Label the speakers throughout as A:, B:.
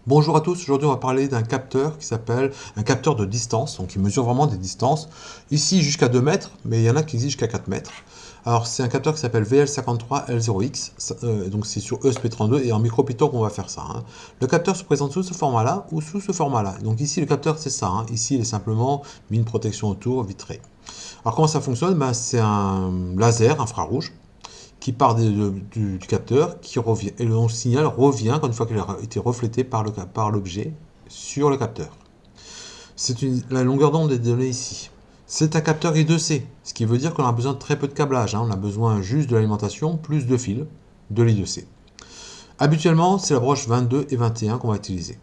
A: Bonjour à tous, aujourd'hui on va parler d'un capteur qui s'appelle un capteur de distance, donc il mesure vraiment des distances, ici jusqu'à 2 mètres, mais il y en a qui exigent jusqu'à 4 mètres. Alors c'est un capteur qui s'appelle VL53L0X, donc c'est sur ESP32 et en micro-Python qu'on va faire ça. Le capteur se présente sous ce format-là ou sous ce format-là. Donc ici le capteur c'est ça, ici il est simplement mis une protection autour vitrée. Alors comment ça fonctionne? C'est un laser infrarouge qui part du capteur, qui revient, et le signal revient une fois qu'il a été reflété par l'objet sur le capteur. C'est la longueur d'onde est donnée ici. C'est un capteur I2C, ce qui veut dire qu'on a besoin de très peu de câblage. On a besoin juste de l'alimentation, plus de fils de l'I2C. Habituellement, c'est la broche 22 et 21 qu'on va utiliser.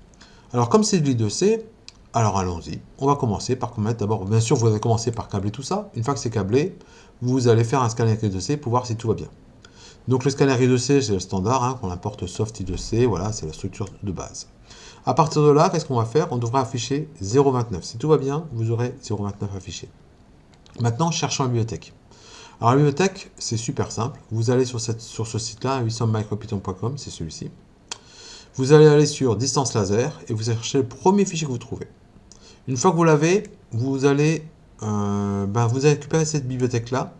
A: Alors comme c'est de l'I2C, alors allons-y. On va commencer par mettre d'abord, bien sûr, vous allez commencer par câbler tout ça. Une fois que c'est câblé, vous allez faire un scanner I2C pour voir si tout va bien. Donc le scanner I2C, c'est le standard, qu'on importe soft I2C, voilà, c'est la structure de base. À partir de là, qu'est-ce qu'on va faire? On devra afficher 0,29. Si tout va bien, vous aurez 0,29 affiché. Maintenant, cherchons la bibliothèque. Alors la bibliothèque, c'est super simple. Vous allez sur ce site-là, 800micropython.com, c'est celui-ci. Vous allez aller sur distance laser et vous cherchez le premier fichier que vous trouvez. Une fois que vous l'avez, vous allez récupérer cette bibliothèque-là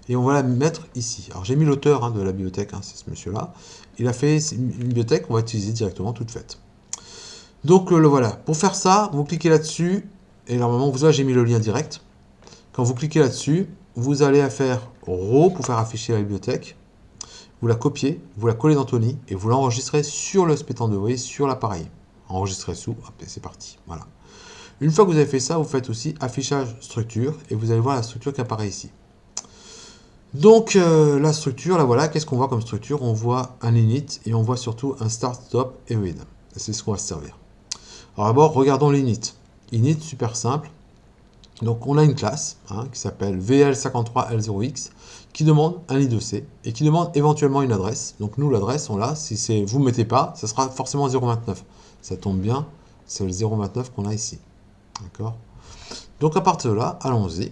A: et on va la mettre ici. Alors j'ai mis l'auteur de la bibliothèque, c'est ce monsieur-là. Il a fait une bibliothèque qu'on va utiliser directement toute faite. Donc le voilà. Pour faire ça, vous cliquez là-dessus, et normalement, vous voyez, j'ai mis le lien direct. Quand vous cliquez là-dessus, vous allez faire RAW pour faire afficher la bibliothèque. Vous la copiez, vous la collez dans Tony, et vous l'enregistrez sur le SP32, vous voyez, sur l'appareil. Enregistrez sous, hop, et c'est parti. Voilà. Une fois que vous avez fait ça, vous faites aussi affichage structure, et vous allez voir la structure qui apparaît ici. Donc la structure, là voilà, qu'est-ce qu'on voit comme structure? On voit un init et on voit surtout un start, stop et read. C'est ce qu'on va se servir. Alors d'abord, regardons l'init. Init, super simple. Donc on a une classe qui s'appelle VL53L0X qui demande un I2C et qui demande éventuellement une adresse. Donc nous, l'adresse, on l'a. Si c'est vous ne mettez pas, ça sera forcément 0,29. Ça tombe bien, c'est le 0,29 qu'on a ici. D'accord? Donc à partir de là, allons-y.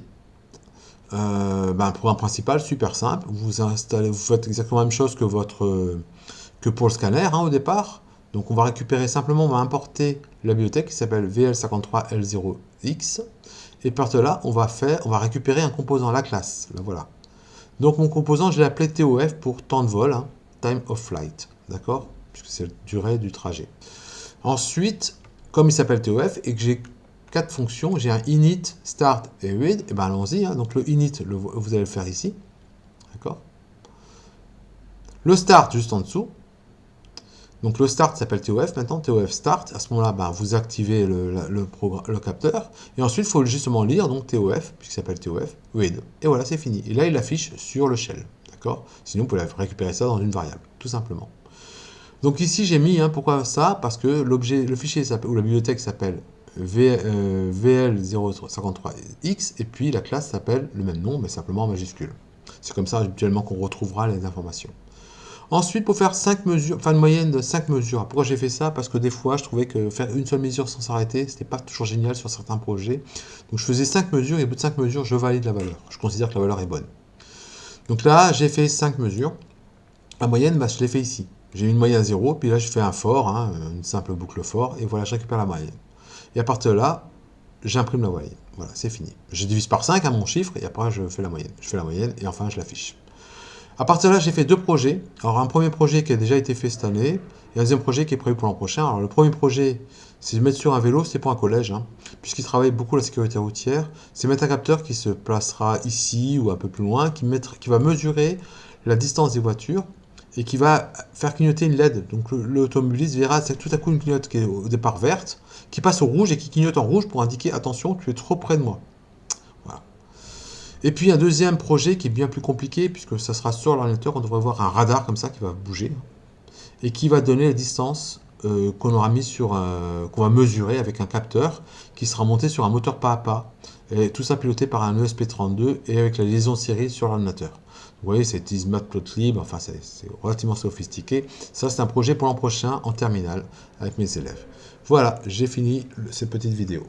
A: Programme principal, super simple. Vous installez, vous faites exactement la même chose que pour le scanner au départ. Donc on va récupérer simplement, on va importer la bibliothèque qui s'appelle VL53L0X. Et par de là, on va récupérer un composant, la classe. Là, voilà. Donc mon composant, je l'ai appelé TOF pour temps de vol, time of flight. D'accord? Puisque c'est la durée du trajet. Ensuite, comme il s'appelle TOF et que j'ai 4 fonctions, j'ai un init, start et read, et allons-y, donc le init, vous allez le faire ici, d'accord? Le start juste en dessous, donc le start s'appelle TOF, maintenant TOF start, à ce moment-là, vous activez le capteur, et ensuite il faut justement lire, donc TOF, puisqu'il s'appelle TOF, read, et voilà, c'est fini. Et là, il affiche sur le shell, d'accord? Sinon, vous pouvez récupérer ça dans une variable, tout simplement. Donc ici, j'ai mis, pourquoi ça? Parce que le fichier ou la bibliothèque s'appelle VL053X et puis la classe s'appelle le même nom mais simplement en majuscule. C'est comme ça habituellement qu'on retrouvera les informations. Ensuite, pour faire 5 mesures, enfin une moyenne de 5 mesures. Pourquoi j'ai fait ça? Parce que des fois, je trouvais que faire une seule mesure sans s'arrêter, c'était pas toujours génial sur certains projets. Donc je faisais 5 mesures et au bout de 5 mesures, je valide la valeur. Je considère que la valeur est bonne. Donc là, j'ai fait 5 mesures. La moyenne, je l'ai fait ici. J'ai une moyenne à 0, puis là je fais un for, une simple boucle for, et voilà, je récupère la moyenne. Et à partir de là, j'imprime la moyenne. Voilà, c'est fini. Je divise par 5 mon chiffre, et après je fais la moyenne. Je fais la moyenne, et enfin je l'affiche. À partir de là, j'ai fait 2 projets. Alors un premier projet qui a déjà été fait cette année, et un deuxième projet qui est prévu pour l'an prochain. Alors le premier projet, c'est de mettre sur un vélo, c'est pour un collège, puisqu'il travaille beaucoup la sécurité routière. C'est mettre un capteur qui se placera ici ou un peu plus loin, qui va mesurer la distance des voitures, et qui va faire clignoter une LED. Donc l'automobiliste verra tout à coup une clignote qui est au départ verte, qui passe au rouge et qui clignote en rouge pour indiquer attention, tu es trop près de moi. Voilà. Et puis un deuxième projet qui est bien plus compliqué, puisque ça sera sur l'ordinateur, on devrait voir un radar comme ça qui va bouger, et qui va donner la distance qu'on aura mis qu'on va mesurer avec un capteur qui sera monté sur un moteur pas à pas, et tout ça piloté par un ESP32 et avec la liaison série sur l'ordinateur. Vous voyez, c'est Matplotlib, enfin c'est relativement sophistiqué. Ça, c'est un projet pour l'an prochain en terminale avec mes élèves. Voilà, j'ai fini cette petite vidéo.